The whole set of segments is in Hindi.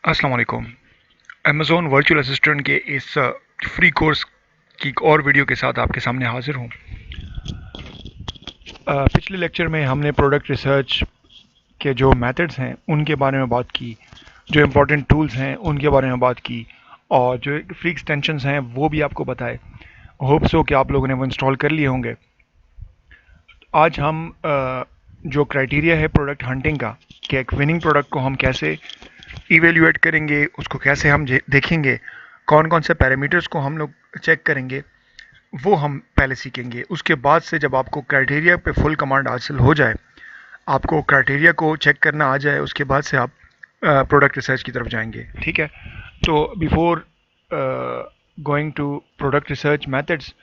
अस्सलाम वालेकुम। अमेज़ॉन वर्चुअल असिस्टेंट के इस फ्री कोर्स की एक और वीडियो के साथ आपके सामने हाजिर हूँ। पिछले लेक्चर में हमने प्रोडक्ट रिसर्च के जो मेथड्स हैं उनके बारे में बात की, जो इम्पोर्टेंट टूल्स हैं उनके बारे में बात की, और जो फ्री एक्सटेंशंस हैं वो भी आपको बताए। होप सो कि आप लोगों ने वो इंस्टॉल कर लिए होंगे। आज हम जो क्राइटेरिया है प्रोडक्ट हंटिंग का, कि एक विनिंग प्रोडक्ट को हम कैसे इवेल्युएट करेंगे, उसको कैसे हम देखेंगे, कौन कौन से पैरामीटर्स को हम लोग चेक करेंगे, वो हम पहले सीखेंगे। उसके बाद से जब आपको क्राइटेरिया पे फुल कमांड हासिल हो जाए, आपको क्राइटेरिया को चेक करना आ जाए, उसके बाद से आप प्रोडक्ट रिसर्च की तरफ जाएंगे। ठीक है। तो before going to product research methods,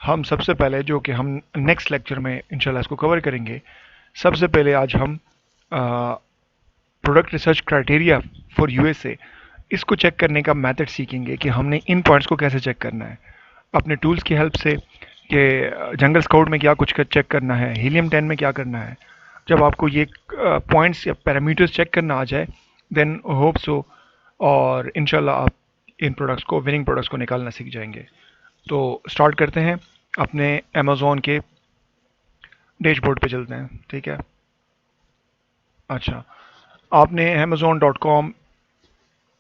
हम सबसे पहले जो कि हम नेक्स्ट लेक्चर में इंशाल्लाह इसको कवर करेंगे, सबसे पहले आज हम product research criteria for USA, इसको चेक करने का मेथड सीखेंगे कि हमने इन पॉइंट्स को कैसे चेक करना है अपने टूल्स की हेल्प से, कि जंगल स्काउट में क्या कुछ चेक करना है, हीलियम 10 में क्या करना है। जब आपको ये पॉइंट्स या पैरामीटर्स चेक करना आ जाए, देन होप सो और इंशाल्लाह आप इन प्रोडक्ट्स को, विनिंग प्रोडक्ट्स को निकालना सीख जाएंगे। तो स्टार्ट करते हैं, अपने अमेज़ॉन के डैशबोर्ड पे चलते हैं। ठीक है। अच्छा, आपने अमेज़ॉन.com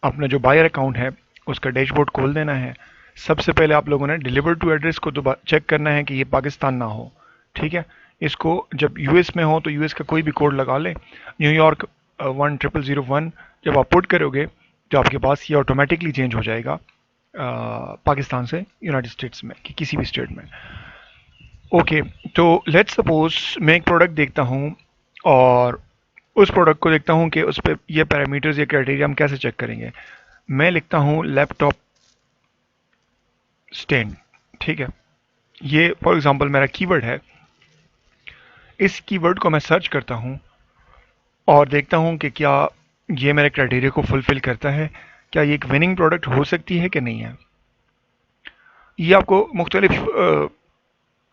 अपना जो बायर अकाउंट है उसका डैशबोर्ड खोल देना है। सबसे पहले आप लोगों ने डिलीवर टू एड्रेस को तो चेक करना है कि ये पाकिस्तान ना हो। ठीक है। इसको जब यूएस में हो तो यूएस का कोई भी कोड लगा लें, न्यूयॉर्क 10001। जब आप पुट करोगे तो आपके पास ये ऑटोमेटिकली चेंज हो जाएगा पाकिस्तान से यूनाइटेड स्टेट्स में, कि किसी भी स्टेट में। ओके। तो लेट्स सपोज मैं एक प्रोडक्ट देखता हूँ, और उस प्रोडक्ट को देखता हूँ कि उस पर ये पैरामीटर्स, ये क्राइटेरिया हम कैसे चेक करेंगे। मैं लिखता हूँ लैपटॉप स्टैंड। ठीक है। ये फॉर एग्जांपल मेरा कीवर्ड है। इस कीवर्ड को मैं सर्च करता हूँ और देखता हूँ कि क्या ये मेरे क्राइटेरिया को फुलफिल करता है, क्या ये एक विनिंग प्रोडक्ट हो सकती है कि नहीं है। ये आपको मुख्तलिफ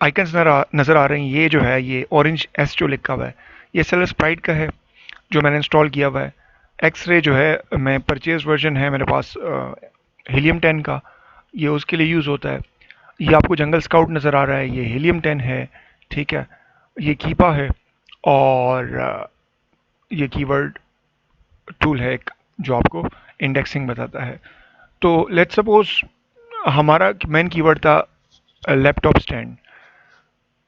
आइकन्स नज़र आ रहे हैं। ये जो है, ये ऑरेंज एस जो लिखा हुआ है, ये सेलर स्प्राइट का है जो मैंने इंस्टॉल किया हुआ है। एक्स-रे जो है, मैं परचेज वर्जन है मेरे पास हीलियम 10 का, ये उसके लिए यूज़ होता है। ये आपको जंगल स्काउट नज़र आ रहा है, ये हीलियम 10 है। ठीक है। ये कीपा है, और ये कीवर्ड टूल है एक, जो आपको इंडेक्सिंग बताता है। तो लेट्स सपोज हमारा मेन कीवर्ड था लैपटॉप स्टैंड।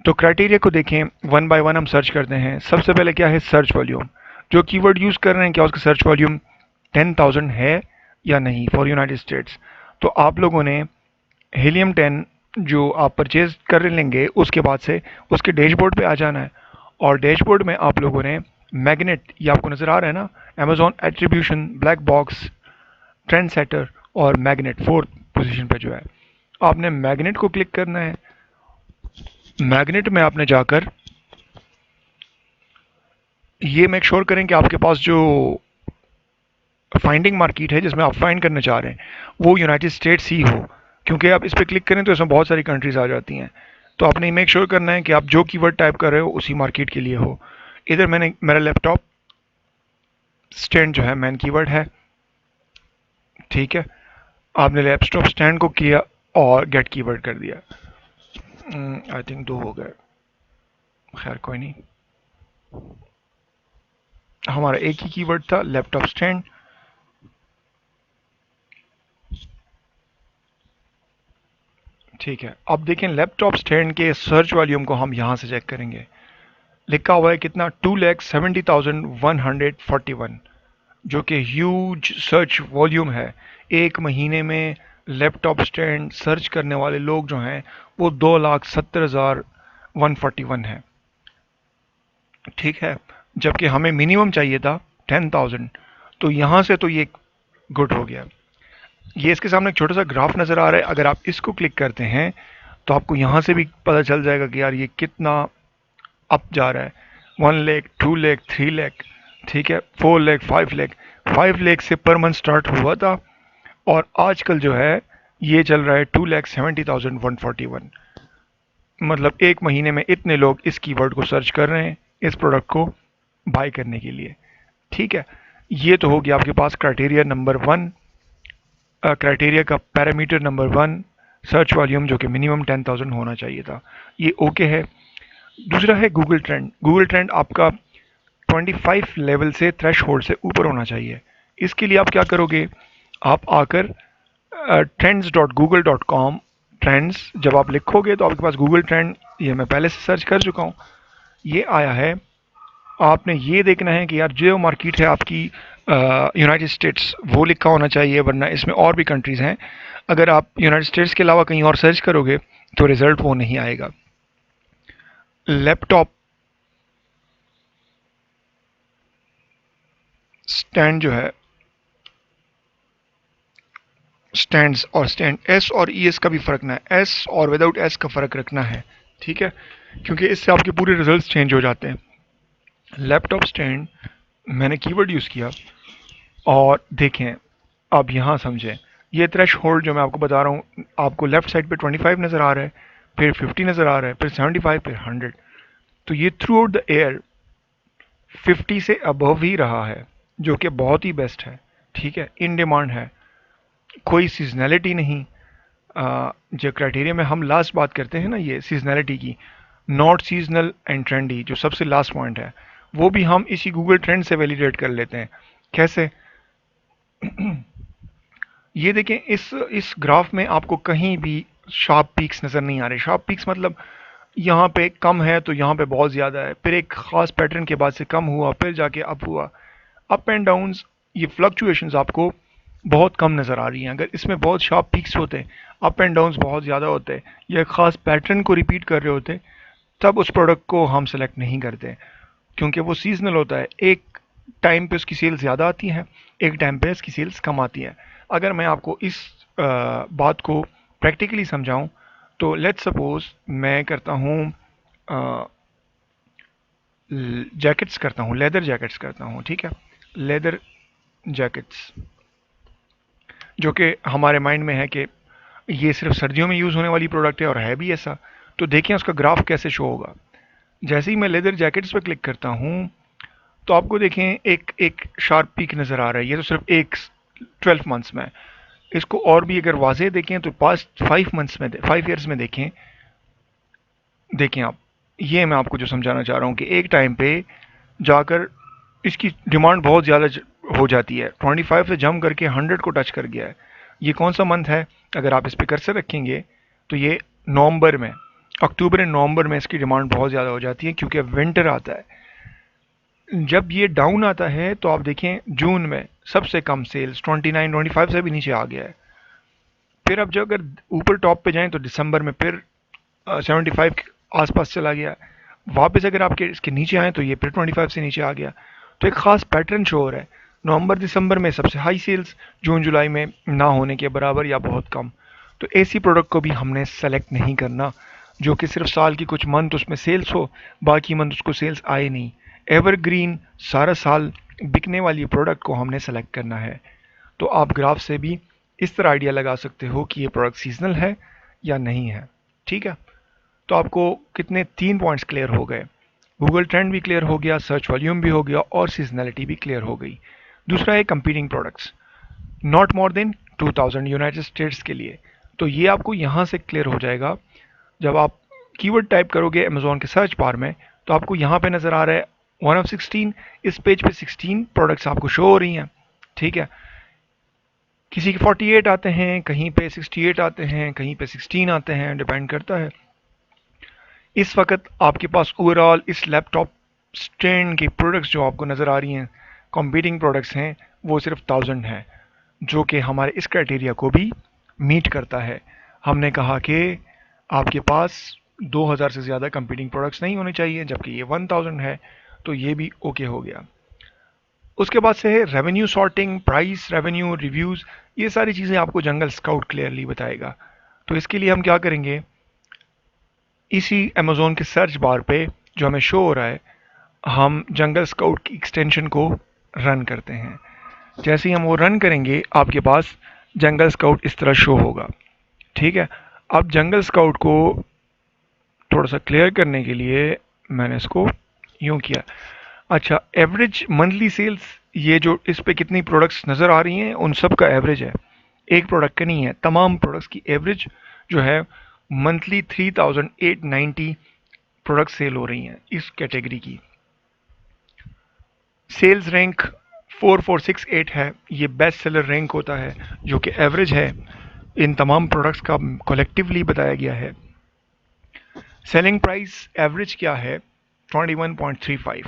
तो क्राइटेरिया को देखें, वन बाय वन हम सर्च करते हैं। सबसे पहले क्या है, सर्च वॉल्यूम। जो कीवर्ड यूज़ कर रहे हैं, क्या उसका सर्च वॉल्यूम 10,000 है या नहीं फॉर यूनाइटेड स्टेट्स। तो आप लोगों ने हीलियम 10 जो आप परचेज कर लेंगे, उसके बाद से उसके डैशबोर्ड पे आ जाना है, और डैशबोर्ड में आप लोगों ने मैग्नेट, ये आपको नज़र आ रहा है ना, Amazon attribution, black box, trend setter और मैग्नेट, फोर्थ पोजीशन पे जो है, आपने मैग्नेट को क्लिक करना है। मैग्नेट में आपने जाकर ये मेक श्योर करें कि आपके पास जो फाइंडिंग मार्केट है जिसमें आप फाइंड करना चाह रहे हैं वो यूनाइटेड स्टेट्स ही हो, क्योंकि आप इस पर क्लिक करें तो इसमें बहुत सारी कंट्रीज आ जाती हैं। तो आपने मेक श्योर करना है कि आप जो कीवर्ड टाइप कर रहे हो उसी मार्केट के लिए हो। इधर मैंने मेरा लैपटॉप स्टैंड जो है मेन कीवर्ड है। ठीक है। आपने लैपटॉप स्टैंड को किया और गेट कीवर्ड कर दिया। आई थिंक दो हो गए, खैर कोई नहीं। हमारा एक ही कीवर्ड था, लैपटॉप स्टैंड। ठीक है। अब देखें, लैपटॉप स्टैंड के सर्च वॉल्यूम को हम यहाँ से चेक करेंगे। लिखा हुआ है कितना, 2,70,141, जो कि ह्यूज सर्च वॉल्यूम है। एक महीने में लैपटॉप स्टैंड सर्च करने वाले लोग जो हैं वो 2,70,141 है। ठीक है। जबकि हमें मिनिमम चाहिए था 10,000। तो यहाँ से तो ये गुड हो गया। ये इसके सामने एक छोटा सा ग्राफ नज़र आ रहा है। अगर आप इसको क्लिक करते हैं तो आपको यहाँ से भी पता चल जाएगा कि यार ये कितना अप जा रहा है। 1 लाख, 2 लाख, 3 लाख। ठीक है। 4 लाख, 5 लाख। 5 लाख से पर मंथ स्टार्ट हुआ था, और आजकल जो है ये चल रहा है 2,70,141। मतलब एक महीने में इतने लोग इस कीवर्ड को सर्च कर रहे हैं इस प्रोडक्ट को बाय करने के लिए। ठीक है। ये तो हो गया आपके पास क्राइटेरिया नंबर 1, क्राइटेरिया का पैरामीटर नंबर 1 सर्च वॉल्यूम जो कि मिनिमम 10,000 होना चाहिए था, ये ओके है। दूसरा है गूगल ट्रेंड। गूगल ट्रेंड आपका 25 लेवल से थ्रेश होल्ड से ऊपर होना चाहिए। इसके लिए आप क्या करोगे, आप आकर trends.google.com, ट्रेंड्स जब आप लिखोगे तो आपके पास गूगल ट्रेंड, ये मैं पहले से सर्च कर चुका हूँ, ये आया है। आपने ये देखना है कि यार जो मार्केट है आपकी यूनाइटेड स्टेट्स वो लिखा होना चाहिए, वरना इसमें और भी कंट्रीज़ हैं। अगर आप यूनाइटेड स्टेट्स के अलावा कहीं और सर्च करोगे तो रिजल्ट वो नहीं आएगा। लैपटॉप स्टैंड जो है, स्टैंड्स और स्टैंड, एस और ई एस का भी फ़र्क ना है, एस और विदाउट एस का फ़र्क रखना है, ठीक है, क्योंकि इससे आपके पूरे रिजल्ट्स चेंज हो जाते हैं। लैपटॉप स्टैंड मैंने कीवर्ड यूज़ किया और देखें, अब यहाँ समझें, ये थ्रेश होल्ड जो मैं आपको बता रहा हूँ, आपको लेफ्ट साइड पे 25 नज़र आ रहा है, फिर 50 नज़र आ रहा है, फिर 75, फिर 100। तो ये थ्रू आउट द एयर 50 से अबव ही रहा है, जो कि बहुत ही बेस्ट है, ठीक है, इन डिमांड है, कोई सीजनैलिटी नहीं। जो क्राइटेरिया में हम लास्ट बात करते हैं ना, ये सीजनैलिटी की, नॉट सीजनल एंड ट्रेंडी, जो सबसे लास्ट पॉइंट है, वो भी हम इसी गूगल ट्रेंड से वैलिडेट कर लेते हैं। कैसे? ये देखें, इस ग्राफ में आपको कहीं भी शार्प पीक्स नज़र नहीं आ रहे। शार्प पीक्स मतलब यहाँ पे कम है तो यहाँ पे बहुत ज़्यादा है, फिर एक ख़ास पैटर्न के बाद से कम हुआ, फिर जाके अप हुआ। अप एंड डाउन्स, ये फ्लक्चुएशंस आपको बहुत कम नज़र आ रही हैं। अगर इसमें बहुत शार्प पीक्स होते, अप एंड डाउन्स बहुत ज़्यादा होते, या एक ख़ास पैटर्न को रिपीट कर रहे होते, तब उस प्रोडक्ट को हम सेलेक्ट नहीं करते, क्योंकि वो सीजनल होता है। एक टाइम पे उसकी सेल्स ज़्यादा आती हैं, एक टाइम पे इसकी सेल्स कम आती हैं। अगर मैं आपको इस बात को प्रैक्टिकली समझाऊं, तो लेट्स सपोज मैं करता हूँ जैकेट्स करता हूँ, लेदर जैकेट्स करता हूँ, ठीक है, लेदर जैकेट्स, जो कि हमारे माइंड में है कि ये सिर्फ सर्दियों में यूज़ होने वाली प्रोडक्ट है, और है भी ऐसा। तो देखें उसका ग्राफ कैसे शो होगा। जैसे ही मैं लेदर जैकेट्स पर क्लिक करता हूँ तो आपको देखें एक एक शार्प पीक नज़र आ रहा है। ये तो सिर्फ एक 12 मंथ्स में। इसको और भी अगर वाज़े देखें तो पास्ट 5 मंथ्स में, 5 ईयर्स में देखें, देखें आप, ये मैं आपको जो समझाना चाह रहा हूँ कि एक टाइम पे जाकर इसकी डिमांड बहुत ज़्यादा हो जाती है, 25 से जम करके 100 को टच कर गया है। ये कौन सा मंथ है? अगर आप इस पर कर्सर रखेंगे तो ये नवंबर में, अक्टूबर एंड नवंबर में इसकी डिमांड बहुत ज़्यादा हो जाती है, क्योंकि विंटर आता है। जब ये डाउन आता है तो आप देखें जून में सबसे कम सेल्स 29, 25 से भी नीचे आ गया है। फिर अब जो अगर ऊपर टॉप पे जाएं तो दिसंबर में फिर 75 के आसपास चला गया। वापस अगर आपके इसके नीचे आए तो ये फिर 25 से नीचे आ गया। तो एक ख़ास पैटर्न शो हो रहा है। नवंबर दिसंबर में सबसे हाई सेल्स, जून जुलाई में ना होने के बराबर या बहुत कम। तो ऐसी प्रोडक्ट को भी हमने सेलेक्ट नहीं करना जो कि सिर्फ साल की कुछ मंथ उसमें सेल्स हो, बाकी मंथ उसको सेल्स आए नहीं। एवरग्रीन सारा साल बिकने वाली प्रोडक्ट को हमने सेलेक्ट करना है। तो आप ग्राफ से भी इस तरह आइडिया लगा सकते हो कि ये प्रोडक्ट सीजनल है या नहीं है, ठीक है। तो आपको कितने 3 पॉइंट्स क्लियर हो गए। गूगल ट्रेंड भी क्लियर हो गया, सर्च वॉल्यूम भी हो गया, और सीजनलिटी भी क्लियर हो गई। दूसरा है competing products, not more then 2000 United states के लिए। तो ये आपको यहाँ से क्लियर हो जाएगा। जब आप कीवर्ड टाइप करोगे अमेजोन के सर्च बार में तो आपको यहाँ पे नज़र आ रहा है 1 ऑफ 16, इस पेज पे 16 प्रोडक्ट्स आपको शो हो रही हैं, ठीक है। किसी के 48 आते हैं, कहीं पे 68 आते हैं, कहीं पे 16 आते हैं, डिपेंड करता है। इस वक्त आपके पास ओवरऑल इस लैपटॉप स्टैंड की प्रोडक्ट्स जो आपको नज़र आ रही हैं, कॉम्पीटिंग प्रोडक्ट्स हैं, वो सिर्फ 1000 हैं, जो कि हमारे इस क्राइटेरिया को भी मीट करता है। हमने कहा कि आपके पास 2000 से ज़्यादा कंपीटिंग प्रोडक्ट्स नहीं होने चाहिए, जबकि ये 1000 है, तो ये भी ओके हो गया। उसके बाद से है revenue sorting, price, revenue, reviews. ये सारी चीज़ें आपको जंगल स्काउट क्लियरली बताएगा। तो इसके लिए हम क्या करेंगे, इसी अमेज़ोन के सर्च बार पे जो हमें शो हो रहा है, हम जंगल स्काउट की एक्सटेंशन को रन करते हैं। जैसे ही हम वो रन करेंगे आपके पास जंगल स्काउट इस तरह शो होगा, ठीक है। अब जंगल स्काउट को थोड़ा सा क्लियर करने के लिए मैंने इसको यूँ किया। अच्छा, एवरेज मंथली सेल्स ये जो इस पे कितनी प्रोडक्ट्स नज़र आ रही हैं उन सब का एवरेज है, एक प्रोडक्ट का नहीं है, तमाम प्रोडक्ट्स की एवरेज जो है मंथली 3890 प्रोडक्ट सेल हो रही हैं इस कैटेगरी की। सेल्स रैंक 4468 है, ये बेस्ट सेलर रैंक होता है जो कि एवरेज है इन तमाम प्रोडक्ट्स का कलेक्टिवली बताया गया है। सेलिंग प्राइस एवरेज क्या है 21.35,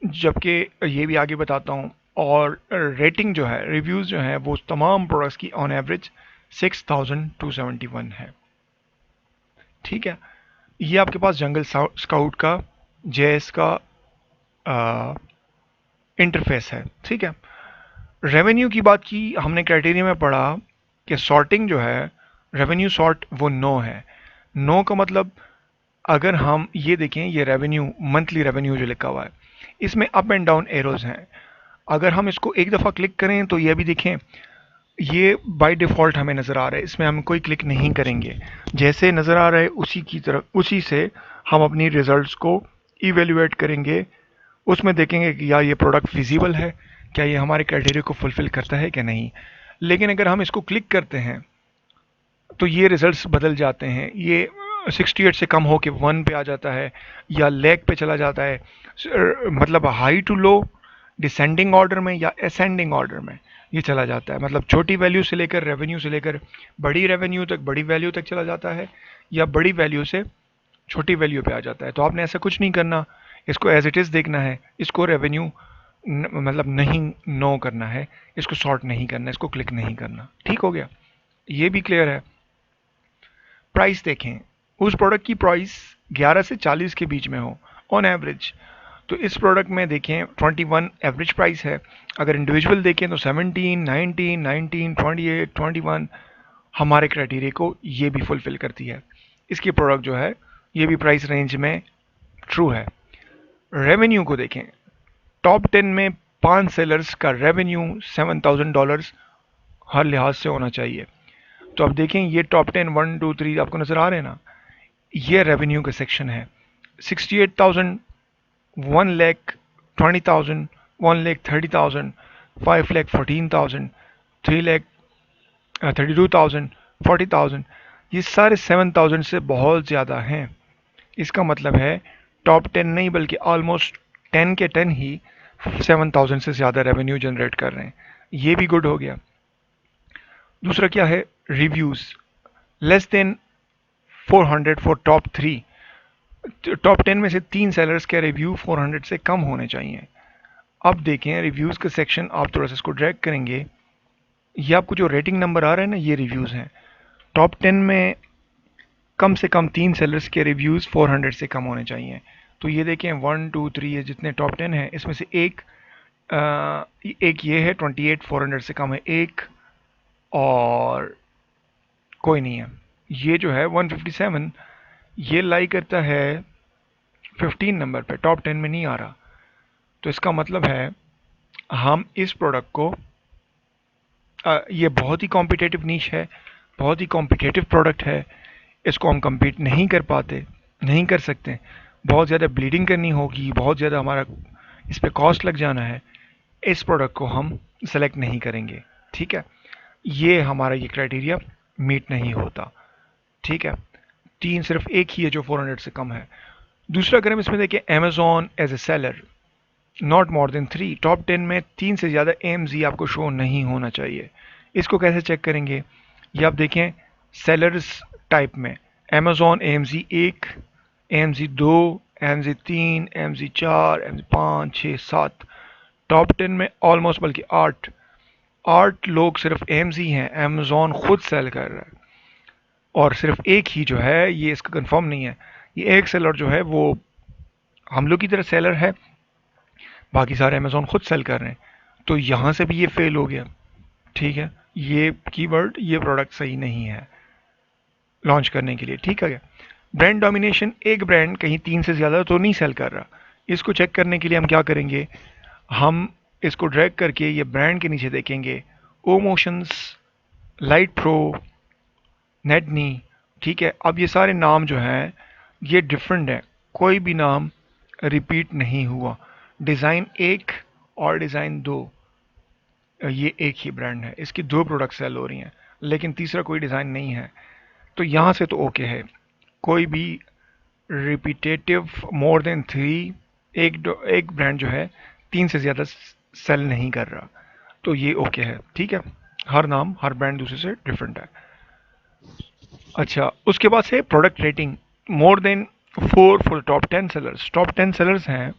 जबकि ये भी आगे बताता हूँ। और रेटिंग जो है, रिव्यूज़ जो है वो तमाम प्रोडक्ट्स की ऑन एवरेज 6271 है। ठीक है, ये आपके पास जंगल स्काउट का जेएस का इंटरफेस है। ठीक है, रेवेन्यू की बात की हमने, क्राइटेरिया में पढ़ा कि सॉर्टिंग जो है रेवेन्यू सॉर्ट वो नो है। नो का मतलब अगर हम ये देखें, ये रेवेन्यू मंथली रेवेन्यू जो लिखा हुआ है इसमें अप एंड डाउन एरोज हैं। अगर हम इसको एक दफ़ा क्लिक करें तो ये भी देखें, ये बाय डिफ़ॉल्ट हमें नज़र आ रहा है, इसमें हम कोई क्लिक नहीं करेंगे, जैसे नज़र आ रहा है उसी की तरफ, उसी से हम अपनी रिजल्ट्स को इवेल्युएट करेंगे। उसमें देखेंगे कि या ये प्रोडक्ट फिजिबल है, क्या ये हमारे क्राइटेरिया को फुलफिल करता है क्या नहीं। लेकिन अगर हम इसको क्लिक करते हैं तो ये रिजल्ट्स बदल जाते हैं, ये 68 से कम होके 1 पे आ जाता है या लेग पे चला जाता है, मतलब high to low descending order में या असेंडिंग ऑर्डर में ये चला जाता है। मतलब छोटी वैल्यू से लेकर रेवेन्यू से लेकर बड़ी रेवेन्यू तक, बड़ी वैल्यू तक चला जाता है, या बड़ी वैल्यू से छोटी वैल्यू पे आ जाता है। तो आपने ऐसा कुछ नहीं करना, इसको एज इट इज़ देखना है, इसको रेवेन्यू मतलब नहीं नो करना है, इसको सॉर्ट नहीं करना, इसको क्लिक नहीं करना। ठीक हो गया, ये भी क्लियर है। प्राइस देखें, उस प्रोडक्ट की प्राइस 11 से 40 के बीच में हो ऑन एवरेज। तो इस प्रोडक्ट में देखें 21 एवरेज प्राइस है। अगर इंडिविजुअल देखें तो 17, 19, 19, 28, 21 हमारे क्राइटेरिया को ये भी फुलफिल करती है। इसकी प्रोडक्ट जो है ये भी प्राइस रेंज में ट्रू है। रेवेन्यू को देखें, टॉप 10 में 5 सेलर्स का रेवेन्यू $7,000 हर लिहाज से होना चाहिए। तो अब देखें ये टॉप 10 1 2 3 आपको नज़र आ रहे हैं ना, ये रेवेन्यू का सेक्शन है। 68,000, 1,20,000, 1,30,000, 5,14,000, 3,32,000, 40,000, ये सारे 7,000 से बहुत ज़्यादा हैं। इसका मतलब है टॉप 10 नहीं बल्कि ऑलमोस्ट 10 के 10 ही 7,000 से ज़्यादा रेवेन्यू जनरेट कर रहे हैं। ये भी गुड हो गया। दूसरा क्या है, reviews less than 400 for top 3। Top 10 में से 3 सेलर्स के रिव्यू 400 से कम होने चाहिए। अब देखें रिव्यूज़ का सेक्शन, आप थोड़ा सा इसको ड्रैग करेंगे, ये आपको जो रेटिंग नंबर आ रहा है ना, ये रिव्यूज़ हैं। टॉप 10 में कम से कम 3 सेलर्स के रिव्यूज़ 400 से कम होने चाहिए। तो ये देखें 1 2 3 ये जितने टॉप 10 हैं इसमें से एक ये है 28 400 से कम है एक, और कोई नहीं है। ये जो है 157 ये लाई करता है 15 नंबर पे, टॉप 10 में नहीं आ रहा। तो इसका मतलब है हम इस प्रोडक्ट को ये बहुत ही कॉम्पिटिटिव नीश है, बहुत ही कॉम्पिटिटिव प्रोडक्ट है, इसको हम compete नहीं कर पाते, नहीं कर सकते, बहुत ज़्यादा ब्लीडिंग करनी होगी, बहुत ज़्यादा हमारा इस पर कॉस्ट लग जाना है, इस प्रोडक्ट को हम सेलेक्ट नहीं करेंगे। ठीक है, ये हमारा ये क्राइटेरिया मीट नहीं होता। ठीक है, तीन सिर्फ एक ही है जो 400 से कम है। दूसरा अगर हम इसमें देखें, Amazon as a seller not more than 3, top 10 में 3 से ज़्यादा AMZ आपको शो नहीं होना चाहिए। इसको कैसे चेक करेंगे, ये आप देखें सेलर्स टाइप में, Amazon AMZ 1, AMZ 2, AMZ 3, AMZ 4, AMZ 5, 6, 7, top 10 में ऑलमोस्ट बल्कि 8 लोग सिर्फ AMZ हैं, अमेजोन खुद सेल कर रहा है, और सिर्फ एक ही जो है ये इसका कंफर्म नहीं है, ये एक सेलर जो है वो हम लोग की तरह सेलर है, बाकी सारे अमेजोन खुद सेल कर रहे हैं। तो यहाँ से भी ये फेल हो गया। ठीक है, ये कीवर्ड, ये प्रोडक्ट सही नहीं है लॉन्च करने के लिए। ठीक है, ब्रांड डोमिनेशन, एक ब्रांड कहीं 3 से ज़्यादा तो नहीं सेल कर रहा। इसको चेक करने के लिए हम क्या करेंगे, हम इसको ड्रैग करके ये ब्रांड के नीचे देखेंगे, ओ मोशंस, लाइट प्रो, नेटनी। ठीक है, अब ये सारे नाम जो हैं ये डिफरेंट है, कोई भी नाम रिपीट नहीं हुआ। डिज़ाइन एक और डिज़ाइन 2, ये एक ही ब्रांड है, इसकी 2 प्रोडक्ट सेल हो रही हैं, लेकिन तीसरा कोई डिज़ाइन नहीं है, तो यहाँ से तो ओके है। कोई भी रिपीटेटिव मोर देन 3, एक ब्रांड जो है 3 से ज़्यादा सेल नहीं कर रहा, तो ये ओके है, ठीक है। हर नाम हर ब्रांड दूसरे से डिफरेंट है। अच्छा, उसके बाद से product rating more than 4 for top 10 sellers. Top 10 sellers हैं,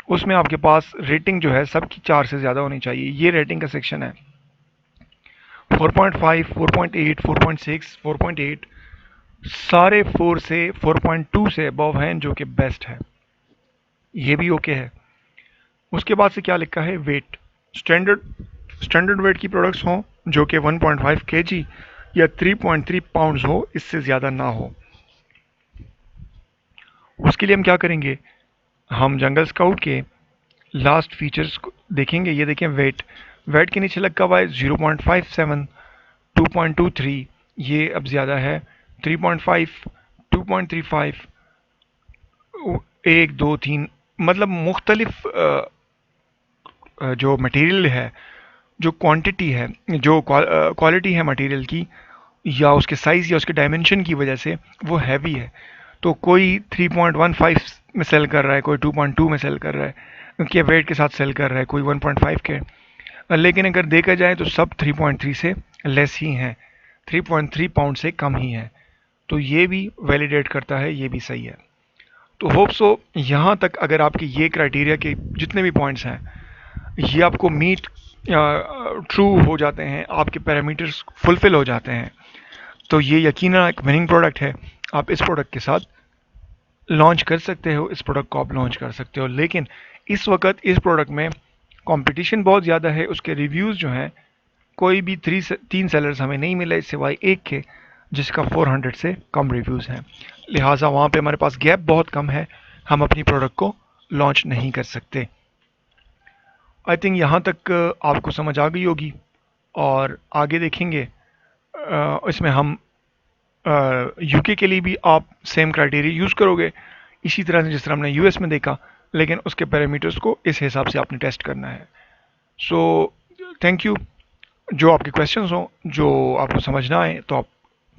उसमें आपके पास रेटिंग जो है सबकी 4 से ज़्यादा होनी चाहिए। ये रेटिंग का सेक्शन है। 4.5, 4.8, 4.6, 4.8 सारे 4 से 4.2 से अबव हैं, जो कि बेस्ट है, ये भी ओके है। उसके बाद से क्या लिखा है, वेट। स्टैंडर्ड स्टैंडर्ड वेट की प्रोडक्ट्स हों जो कि 1.5 केजी या 3.3 पाउंड्स हो, इससे ज़्यादा ना हो। उसके लिए हम क्या करेंगे, हम जंगल स्काउट के लास्ट फीचर्स को देखेंगे। ये देखें, वेट। वेट के नीचे लगा हुआ है 0.57, 2.23, ये अब ज़्यादा है, 3.5, 2.35, 1, 2, 3, मतलब मुख्तलिफ जो मटेरियल है, जो क्वांटिटी है, जो क्वालिटी है मटेरियल की, या उसके साइज़ या उसके डायमेंशन की वजह से वो हैवी है। तो कोई 3.15 में सेल कर रहा है, कोई 2.2 में सेल कर रहा है, के वेट के साथ सेल कर रहा है, कोई 1.5 के। लेकिन अगर देखा जाए तो सब 3.3 से लेस ही हैं, 3.3 पाउंड से कम ही है, तो ये भी वैलिडेट करता है, ये भी सही है। तो होप सो यहाँ तक अगर आपके ये क्राइटेरिया के जितने भी पॉइंट्स हैं ये आपको मीट ट्रू हो जाते हैं, आपके पैरामीटर्स फुलफिल हो जाते हैं, तो ये यकीनन एक विनिंग प्रोडक्ट है। आप इस प्रोडक्ट के साथ लॉन्च कर सकते हो, इस प्रोडक्ट को आप लॉन्च कर सकते हो। लेकिन इस वक्त इस प्रोडक्ट में कंपटीशन बहुत ज़्यादा है। उसके रिव्यूज़ जो हैं, कोई भी 3 सेलर्स हमें नहीं मिले सिवाय एक के, जिसका 400 से कम रिव्यूज़ हैं। लिहाजा वहाँ पे हमारे पास गैप बहुत कम है, हम अपनी प्रोडक्ट को लॉन्च नहीं कर सकते। आई थिंक यहाँ तक आपको समझ आ गई होगी, और आगे देखेंगे इसमें हम यूके के लिए भी आप सेम क्राइटेरिया यूज़ करोगे, इसी तरह से जिस तरह हमने यूएस में देखा, लेकिन उसके पैरामीटर्स को इस हिसाब से आपने टेस्ट करना है। So thank you. जो आपके क्वेश्चंस हों, जो आपको समझना आए, तो आप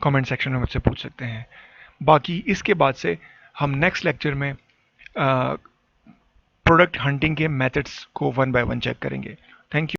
कमेंट सेक्शन में मुझसे पूछ सकते हैं। बाकी इसके बाद से हम नेक्स्ट लेक्चर में प्रोडक्ट हंटिंग के मेथड्स को वन बाय वन चेक करेंगे। Thank you.